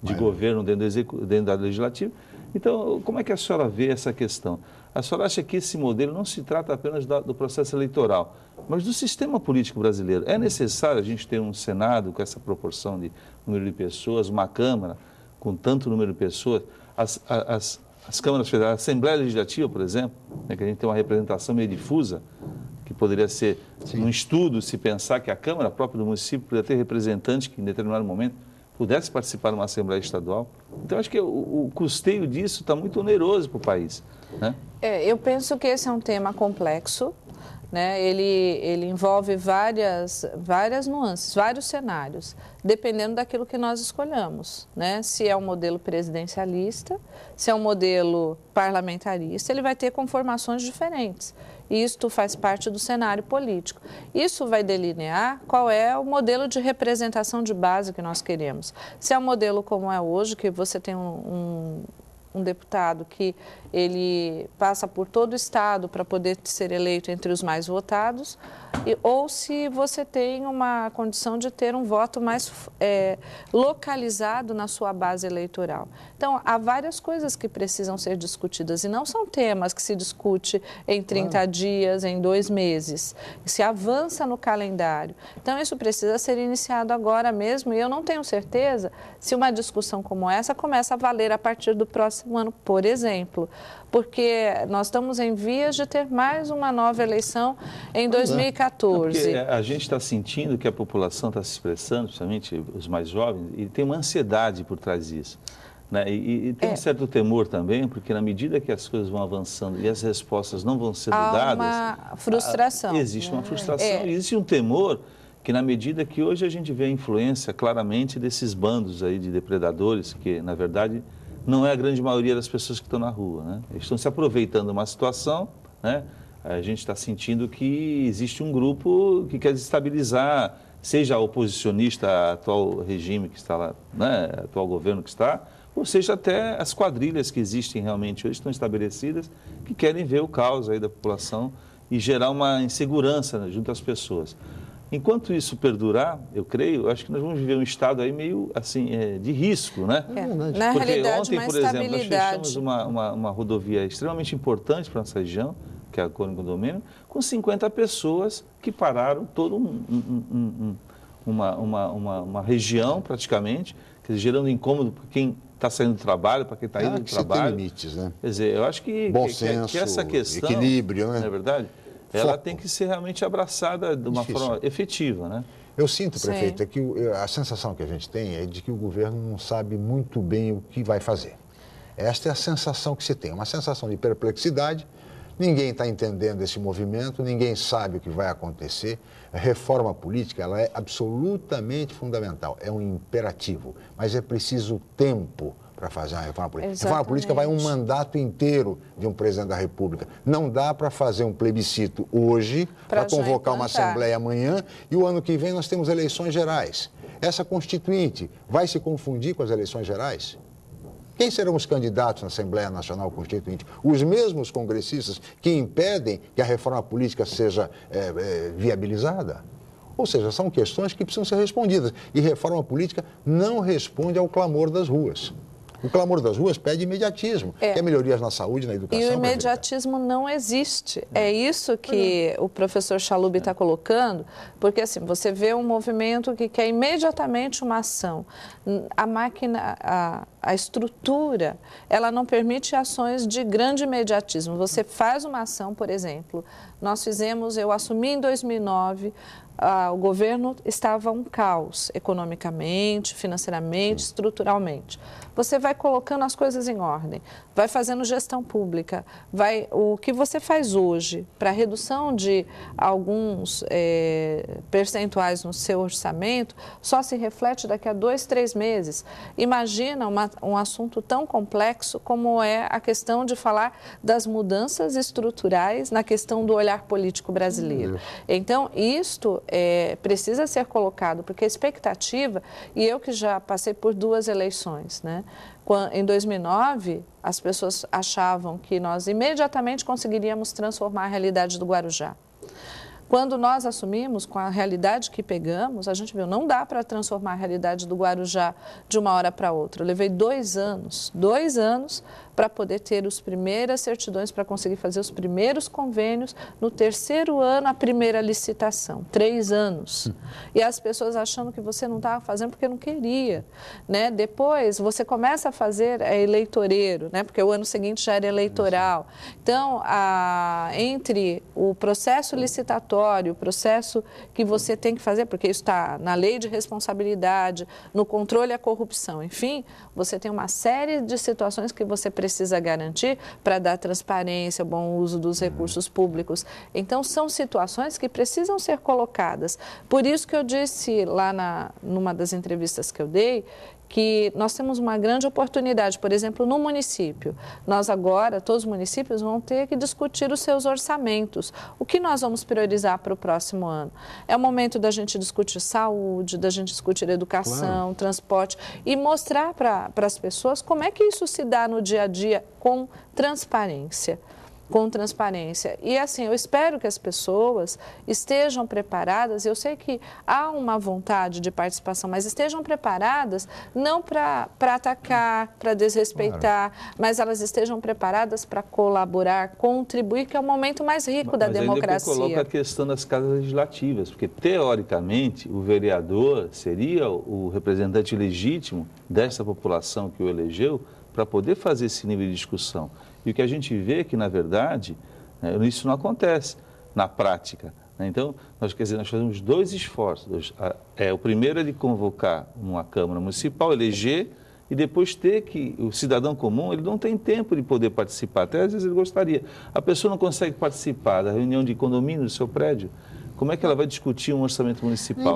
de governo dentro da Legislativa. Então, como é que a senhora vê essa questão? A senhora acha que esse modelo não se trata apenas do processo eleitoral, mas do sistema político brasileiro? É necessário a gente ter um Senado com essa proporção de número de pessoas, uma Câmara com tanto número de pessoas, as câmaras federais, a Assembleia Legislativa, por exemplo, né, que a gente tem uma representação meio difusa, que poderia ser um estudo se pensar que a Câmara própria do município poderia ter representantes que em determinado momento pudesse participar de uma Assembleia Estadual. Então, acho que o custeio disso está muito oneroso para o país, né? Eu penso que esse é um tema complexo, né? Ele envolve várias nuances, vários cenários, dependendo daquilo que nós escolhamos, né? Se é um modelo presidencialista, se é um modelo parlamentarista, ele vai ter conformações diferentes. Isto faz parte do cenário político. Isso vai delinear qual é o modelo de representação de base que nós queremos. Se é um modelo como é hoje, que você tem um deputado que ele passa por todo o estado para poder ser eleito entre os mais votados, ou se você tem uma condição de ter um voto mais localizado na sua base eleitoral. Então, há várias coisas que precisam ser discutidas, e não são temas que se discute em 30 dias, em 2 meses. Se avança no calendário. Então, isso precisa ser iniciado agora mesmo, e eu não tenho certeza se uma discussão como essa começa a valer a partir do próximo ano, por exemplo, porque nós estamos em vias de ter mais uma nova eleição em 2014. Porque a gente está sentindo que a população está se expressando, principalmente os mais jovens, e tem uma ansiedade por trás disso, né? E tem um certo temor também, porque na medida que as coisas vão avançando e as respostas não vão sendo dadas... Há uma frustração. Existe uma frustração, existe um temor que na medida que hoje a gente vê a influência claramente desses bandos aí de depredadores, que na verdade não é a grande maioria das pessoas que estão na rua, né? Eles estão se aproveitando de uma situação, né? A gente está sentindo que existe um grupo que quer desestabilizar, seja oposicionista ao atual regime que está lá, né? Atual governo que está, ou seja até as quadrilhas que existem realmente hoje, estão estabelecidas, que querem ver o caos aí da população e gerar uma insegurança, né, junto às pessoas. Enquanto isso perdurar, eu creio, acho que nós vamos viver um estado aí meio assim, de risco, né? Na Porque realidade, ontem, por exemplo, nós fechamos uma rodovia extremamente importante para a nossa região, que é a Cônigo Domênio, com 50 pessoas que pararam toda uma região praticamente, quer dizer, gerando incômodo para quem está saindo do trabalho, para quem está indo do trabalho. Tem limites, né? Quer dizer, eu acho que essa questão, equilíbrio, né? Não é verdade? Ela tem que ser realmente abraçada de uma forma efetiva, né? Eu sinto, prefeito, que a sensação que a gente tem é de que o governo não sabe muito bem o que vai fazer. Esta é a sensação que se tem, uma sensação de perplexidade. Ninguém está entendendo esse movimento, ninguém sabe o que vai acontecer. A reforma política, ela é absolutamente fundamental, é um imperativo, mas é preciso tempo para fazer uma reforma política. A reforma política vai um mandato inteiro de um presidente da República. Não dá para fazer um plebiscito hoje, para convocar uma Assembleia amanhã, e o ano que vem nós temos eleições gerais. Essa Constituinte vai se confundir com as eleições gerais? Quem serão os candidatos na Assembleia Nacional Constituinte? Os mesmos congressistas que impedem que a reforma política seja viabilizada? Ou seja, são questões que precisam ser respondidas. E reforma política não responde ao clamor das ruas. O clamor das ruas pede imediatismo, quer melhorias na saúde, na educação. E o imediatismo não existe. É isso que o professor Chalub está colocando, porque assim, você vê um movimento que quer imediatamente uma ação. A máquina, a estrutura, ela não permite ações de grande imediatismo. Você faz uma ação, por exemplo, eu assumi em 2009, o governo estava um caos, economicamente, financeiramente, estruturalmente. Você vai colocando as coisas em ordem, vai fazendo gestão pública, o que você faz hoje para redução de alguns percentuais no seu orçamento, só se reflete daqui a 2, 3 meses. Imagina um assunto tão complexo como é a questão de falar das mudanças estruturais na questão do olhar político brasileiro. Então, isto precisa ser colocado, porque a expectativa, e eu que já passei por 2 eleições, né? Em 2009, as pessoas achavam que nós imediatamente conseguiríamos transformar a realidade do Guarujá. Quando nós assumimos, com a realidade que pegamos, a gente viu, não dá para transformar a realidade do Guarujá de uma hora para outra. Eu levei 2 anos para poder ter as primeiras certidões, para conseguir fazer os primeiros convênios. No 3º ano, a primeira licitação, 3 anos. E as pessoas achando que você não estava fazendo porque não queria, né? Depois, você começa a fazer eleitoreiro, né? Porque o ano seguinte já era eleitoral. Então, entre o processo licitatório, o processo que você tem que fazer, porque isso está na lei de responsabilidade, no controle à corrupção, enfim, você tem uma série de situações que você precisa garantir para dar transparência, bom uso dos recursos públicos. Então, são situações que precisam ser colocadas. Por isso que eu disse lá numa das entrevistas que eu dei, que nós temos uma grande oportunidade, por exemplo, no município. Nós agora, todos os municípios vão ter que discutir os seus orçamentos. O que nós vamos priorizar para o próximo ano? É o momento da gente discutir saúde, da gente discutir educação, transporte e mostrar para as pessoas como é que isso se dá no dia a dia com transparência. E assim, eu espero que as pessoas estejam preparadas, eu sei que há uma vontade de participação, mas estejam preparadas não para atacar, para desrespeitar, mas elas estejam preparadas para colaborar, contribuir, que é o momento mais rico da democracia. Mas coloca a questão das casas legislativas, porque teoricamente o vereador seria o representante legítimo dessa população que o elegeu para poder fazer esse nível de discussão. E o que a gente vê é que, na verdade, isso não acontece na prática. Então, nós fazemos 2 esforços. O primeiro é de convocar uma Câmara Municipal, eleger, e depois ter que, o cidadão comum, ele não tem tempo de poder participar, até às vezes ele gostaria. A pessoa não consegue participar da reunião de condomínio do seu prédio, como é que ela vai discutir um orçamento municipal?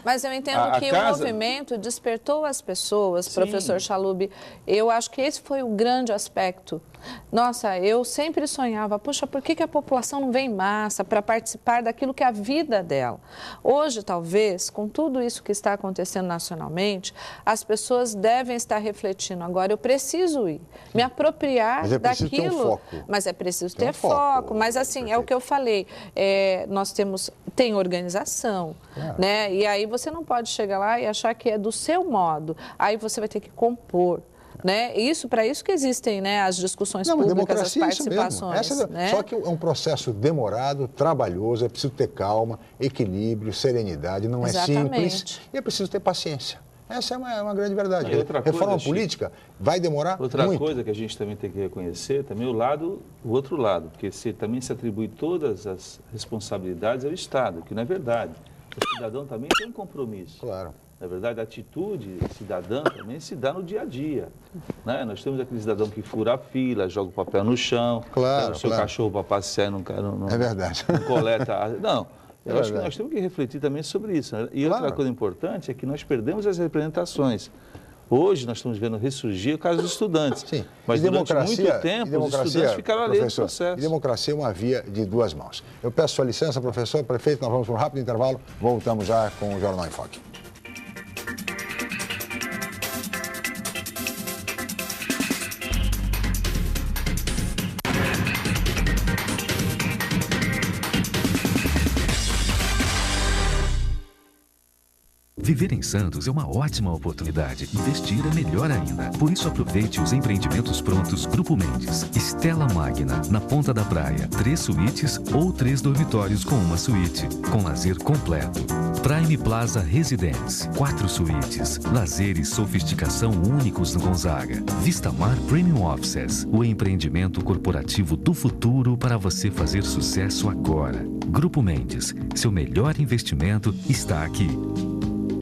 Mas eu entendo que o movimento despertou as pessoas, professor Chalub. Eu acho que esse foi o grande aspecto. Nossa, eu sempre sonhava, puxa, por que a população não vem em massa para participar daquilo que é a vida dela? Hoje, talvez, com tudo isso que está acontecendo nacionalmente, as pessoas devem estar refletindo. Agora, eu preciso ir, me apropriar daquilo. Mas é preciso ter foco. Mas, assim, é o que eu falei. Nós tem organização, né? E aí você não pode chegar lá e achar que é do seu modo. Aí você vai ter que compor. Né? Para isso que existem, né, as discussões públicas, as participações. Só que é um processo demorado, trabalhoso, é preciso ter calma, equilíbrio, serenidade, não é simples e é preciso ter paciência. Essa é uma grande verdade. Reforma política vai demorar muito. Outra coisa que a gente também tem que reconhecer, também o outro lado, porque também se atribui todas as responsabilidades ao Estado, que não é verdade. O cidadão também tem um compromisso. Claro. Na verdade, a atitude cidadã também se dá no dia a dia. Né? Nós temos aquele cidadão que fura a fila, joga o papel no chão, leva o seu cachorro para passear e não coleta. Não, eu acho que nós temos que refletir também sobre isso. Né? E outra coisa importante é que nós perdemos as representações. Hoje nós estamos vendo ressurgir o caso dos estudantes. Sim. Mas durante muito tempo os estudantes ficaram alheios do processo. E democracia é uma via de 2 mãos. Eu peço sua licença, professor, prefeito, nós vamos para um rápido intervalo. Voltamos já com o Jornal em Foque. Viver em Santos é uma ótima oportunidade. Investir é melhor ainda. Por isso, aproveite os empreendimentos prontos Grupo Mendes. Stella Magna, na Ponta da Praia. 3 suítes ou 3 dormitórios com uma suíte. Com lazer completo. Prime Plaza Residence. 4 suítes. Lazer e sofisticação únicos no Gonzaga. Vistamar Premium Offices. O empreendimento corporativo do futuro para você fazer sucesso agora. Grupo Mendes. Seu melhor investimento está aqui.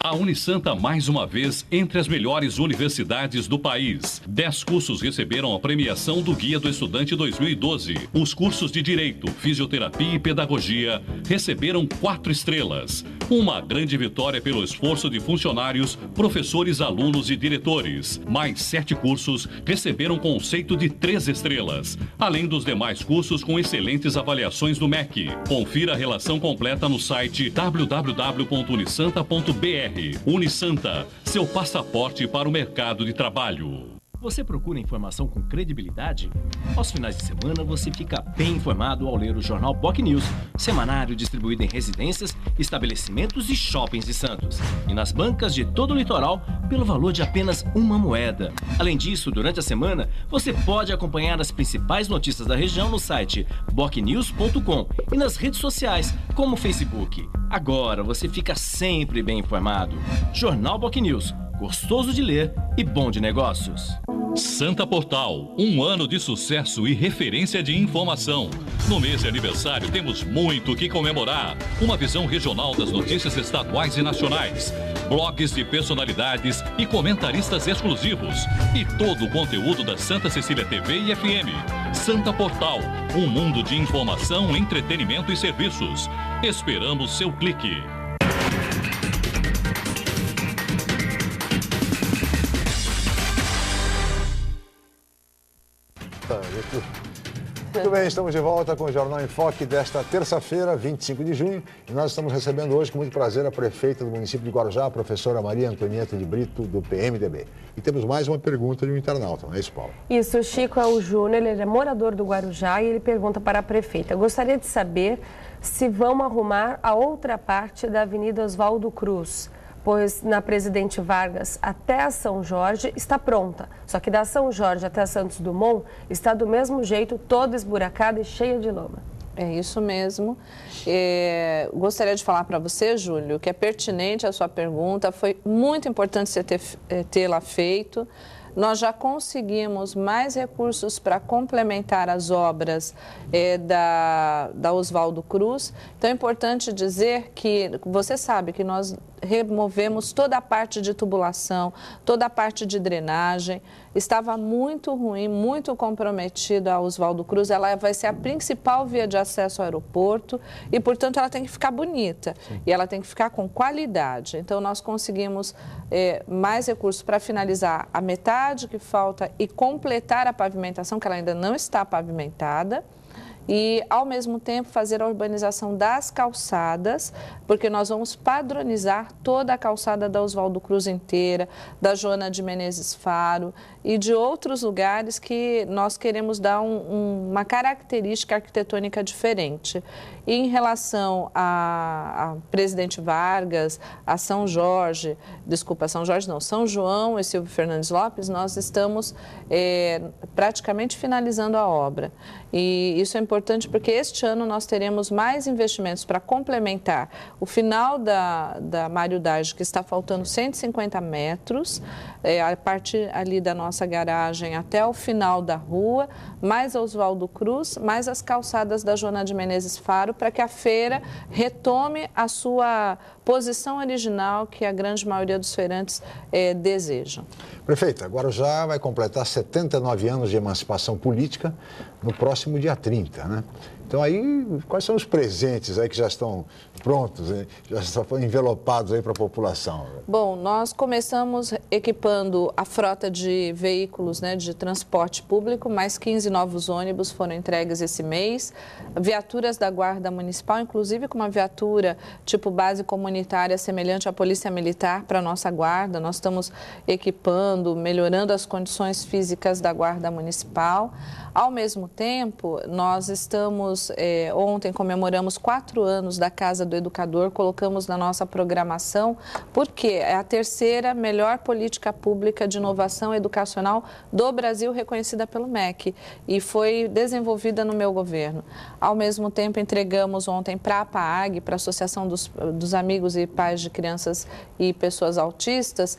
A Unisanta, mais uma vez, entre as melhores universidades do país. 10 cursos receberam a premiação do Guia do Estudante 2012. Os cursos de Direito, Fisioterapia e Pedagogia receberam 4 estrelas. Uma grande vitória pelo esforço de funcionários, professores, alunos e diretores. Mais 7 cursos receberam conceito de 3 estrelas, além dos demais cursos com excelentes avaliações do MEC. Confira a relação completa no site www.unisanta.br. Unisanta, seu passaporte para o mercado de trabalho. Você procura informação com credibilidade? Aos finais de semana, você fica bem informado ao ler o jornal Boc News, semanário distribuído em residências, estabelecimentos e shoppings de Santos. E nas bancas de todo o litoral, pelo valor de apenas uma moeda. Além disso, durante a semana, você pode acompanhar as principais notícias da região no site bocnews.com e nas redes sociais, como o Facebook. Agora você fica sempre bem informado. Jornal Boc News. Gostoso de ler e bom de negócios. Santa Portal, um ano de sucesso e referência de informação. No mês de aniversário temos muito o que comemorar. Uma visão regional das notícias estaduais e nacionais. Blogs de personalidades e comentaristas exclusivos. E todo o conteúdo da Santa Cecília TV e FM. Santa Portal, um mundo de informação, entretenimento e serviços. Esperamos seu clique. Muito bem, estamos de volta com o Jornal em Foque desta terça-feira, 25 de junho. E nós estamos recebendo hoje, com muito prazer, a prefeita do município de Guarujá, a professora Maria Antonieta de Brito, do PMDB. E temos mais uma pergunta de um internauta, não é isso, Paula? Isso, o Chico é o Júnior, ele é morador do Guarujá e ele pergunta para a prefeita: gostaria de saber se vão arrumar a outra parte da Avenida Oswaldo Cruz, pois na Presidente Vargas até a São Jorge está pronta. Só que da São Jorge até a Santos Dumont está do mesmo jeito, toda esburacada e cheia de lama. É isso mesmo. Gostaria de falar para você, Júlio, que é pertinente a sua pergunta. Foi muito importante você tê-la feito. Nós já conseguimos mais recursos para complementar as obras da Oswaldo Cruz. Então, é importante dizer que você sabe que nós removemos toda a parte de tubulação, toda a parte de drenagem. Estava muito ruim, muito comprometida a Oswaldo Cruz. Ela vai ser a principal via de acesso ao aeroporto e, portanto, ela tem que ficar bonita. Sim. E ela tem que ficar com qualidade. Então, nós conseguimos mais recursos para finalizar a metade que falta e completar a pavimentação, que ela ainda não está pavimentada. E, ao mesmo tempo, fazer a urbanização das calçadas, porque nós vamos padronizar toda a calçada da Oswaldo Cruz inteira, da Joana de Menezes Faro e de outros lugares que nós queremos dar uma característica arquitetônica diferente. E em relação a Presidente Vargas, a São Jorge, desculpa, São Jorge não, São João e Silvio Fernandes Lopes, nós estamos praticamente finalizando a obra. E isso é importante porque este ano nós teremos mais investimentos para complementar o final da Mário Dage, que está faltando 150 metros, a partir ali da nossa garagem até o final da rua, mais a Oswaldo Cruz, mais as calçadas da Joana de Menezes Faro, para que a feira retome a sua posição original que a grande maioria dos feirantes desejam. Prefeita, Guarujá vai completar 79 anos de emancipação política no próximo dia 30, né? Então aí, quais são os presentes aí que já estão prontos, hein? Já estão envelopados aí para a população? Bom, nós começamos equipando a frota de veículos, né, de transporte público, mais 15 novos ônibus foram entregues esse mês, viaturas da Guarda Municipal, inclusive com uma viatura tipo base comunitária semelhante à Polícia Militar para a nossa Guarda. Nós estamos equipando, melhorando as condições físicas da Guarda Municipal. Ao mesmo tempo, nós estamos ontem comemoramos 4 anos da Casa do Educador, colocamos na nossa programação, porque é a terceira melhor política pública de inovação educacional do Brasil, reconhecida pelo MEC, e foi desenvolvida no meu governo. Ao mesmo tempo, entregamos ontem para a APAAG, para a Associação dos Amigos e Pais de Crianças e Pessoas Autistas,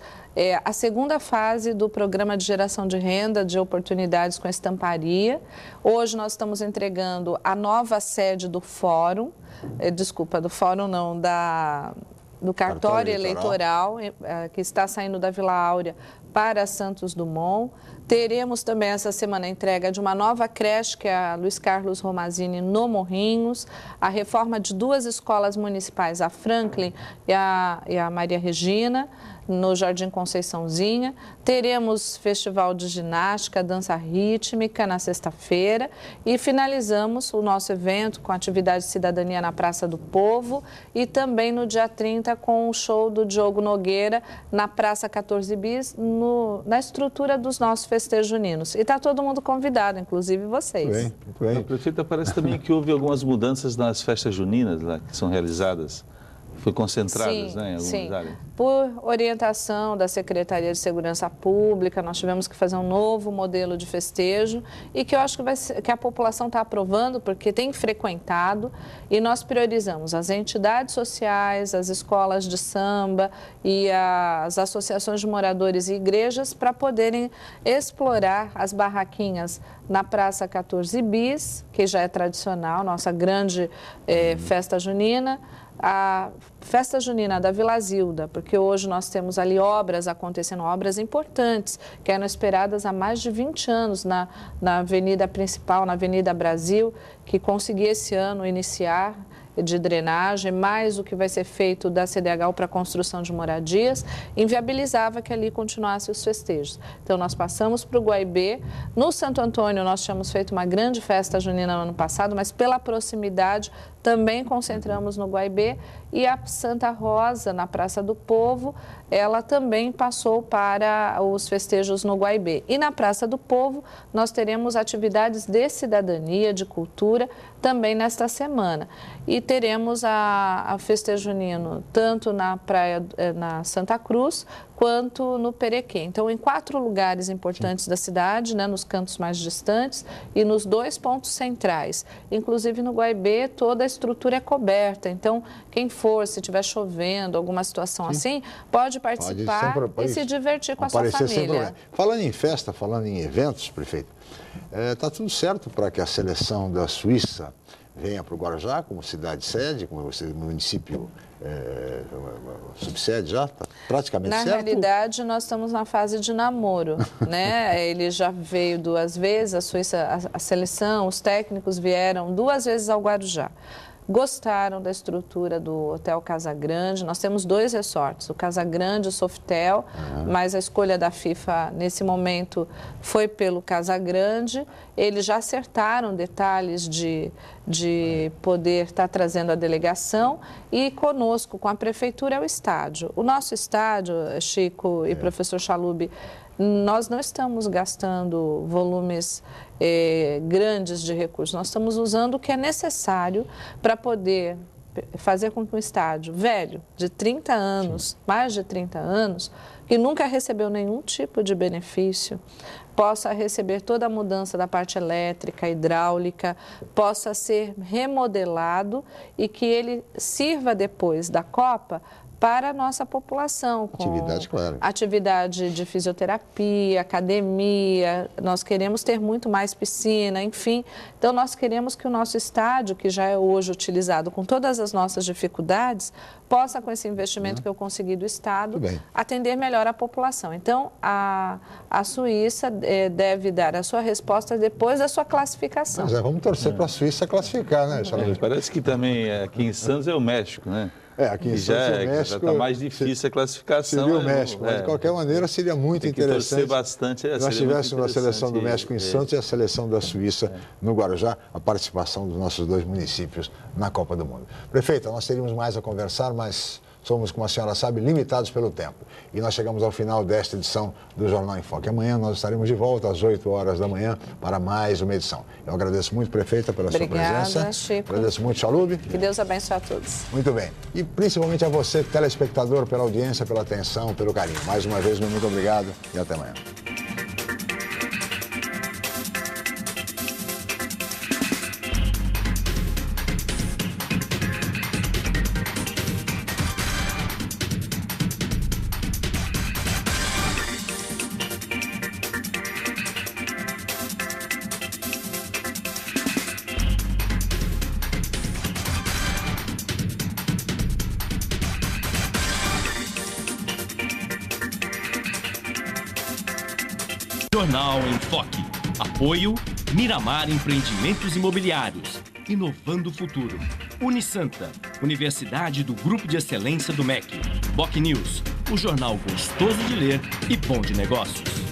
a segunda fase do programa de geração de renda, de oportunidades com estamparia. Hoje nós estamos entregando a nova sede do fórum, do fórum não, do cartório eleitoral, que está saindo da Vila Áurea para Santos Dumont. Teremos também essa semana a entrega de uma nova creche, que é a Luiz Carlos Romazini, no Morrinhos, a reforma de 2 escolas municipais, a Franklin e a Maria Regina, no Jardim Conceiçãozinha. Teremos festival de ginástica, dança rítmica na sexta-feira e finalizamos o nosso evento com atividade de cidadania na Praça do Povo e também no dia 30 com o show do Diogo Nogueira na Praça 14 Bis, na estrutura dos nossos festejos juninos. E está todo mundo convidado, inclusive vocês. Muito bem. Prefeita, parece também que houve algumas mudanças nas festas juninas lá, que são realizadas. Foi concentradas, né, em algumas áreas? Por orientação da Secretaria de Segurança Pública, nós tivemos que fazer um novo modelo de festejo e que eu acho que a população está aprovando, porque tem frequentado, e nós priorizamos as entidades sociais, as escolas de samba e as associações de moradores e igrejas para poderem explorar as barraquinhas na Praça 14 Bis, que já é tradicional, nossa grande festa junina, a festa junina da Vila Zilda, porque hoje nós temos ali obras acontecendo, obras importantes, que eram esperadas há mais de 20 anos na avenida principal, na Avenida Brasil, que consegui esse ano iniciar de drenagem, mais o que vai ser feito da CDHU para a construção de moradias, inviabilizava que ali continuasse os festejos. Então, nós passamos para o Guaibê. No Santo Antônio, nós tínhamos feito uma grande festa junina no ano passado, mas pela proximidade, também concentramos no Guaibê. E a Santa Rosa, na Praça do Povo, ela também passou para os festejos no Guaibê. E na Praça do Povo, nós teremos atividades de cidadania, de cultura, também nesta semana. E teremos a festejo junino tanto na praia, na Santa Cruz, quanto no Perequê. Então, em 4 lugares importantes da cidade, né, nos cantos mais distantes e nos 2 pontos centrais. Inclusive no Guaibê, toda a estrutura é coberta. Então, quem for, se estiver chovendo, alguma situação assim, pode participar e se divertir com a sua família. Falando em festa, falando em eventos, prefeito, está tudo certo para que a seleção da Suíça venha para o Guarujá como cidade-sede, como município subsede já? Está praticamente certo? Na realidade, nós estamos na fase de namoro, né? Ele já veio 2 vezes, a Suíça, a seleção, os técnicos vieram 2 vezes ao Guarujá. Gostaram da estrutura do Hotel Casa Grande. Nós temos 2 resorts, o Casa Grande e o Sofitel, mas a escolha da FIFA nesse momento foi pelo Casa Grande. Eles já acertaram detalhes de poder estar trazendo a delegação e conosco, com a Prefeitura, é o estádio. O nosso estádio, Chico e professor Chalub, nós não estamos gastando volumes grandes de recursos, nós estamos usando o que é necessário para poder fazer com que um estádio velho, de 30 anos, mais de 30 anos, que nunca recebeu nenhum tipo de benefício, possa receber toda a mudança da parte elétrica, hidráulica, possa ser remodelado e que ele sirva depois da Copa para a nossa população. Com atividade, claro. Atividade de fisioterapia, academia, nós queremos ter muito mais piscina, enfim. Então, nós queremos que o nosso estádio, que já é hoje utilizado com todas as nossas dificuldades, possa, com esse investimento que eu consegui do Estado, atender melhor a população. Então, a Suíça deve dar a sua resposta depois da sua classificação. Mas vamos torcer para a Suíça classificar, né? Parece que também aqui em Santos é o México, né? Aqui em Santos o México... Já está mais difícil a classificação. Seria o México, mas de qualquer maneira seria muito interessante. Bastante, nós tivéssemos a seleção do México em Santos e a seleção da Suíça no Guarujá, a participação dos nossos 2 municípios na Copa do Mundo. Prefeita, nós teríamos mais a conversar, mas somos, como a senhora sabe, limitados pelo tempo. E nós chegamos ao final desta edição do Jornal em Foque. Amanhã nós estaremos de volta às 8 horas da manhã para mais uma edição. Eu agradeço muito, prefeita, pela sua presença. Chico. Agradeço muito, Chalub. Que Deus abençoe a todos. Muito bem. E principalmente a você, telespectador, pela audiência, pela atenção, pelo carinho. Mais uma vez, muito obrigado e até amanhã. Jornal em Foque. Apoio Miramar Empreendimentos Imobiliários. Inovando o futuro. Unisanta, Universidade do Grupo de Excelência do MEC. BocNews, o jornal gostoso de ler e bom de negócios.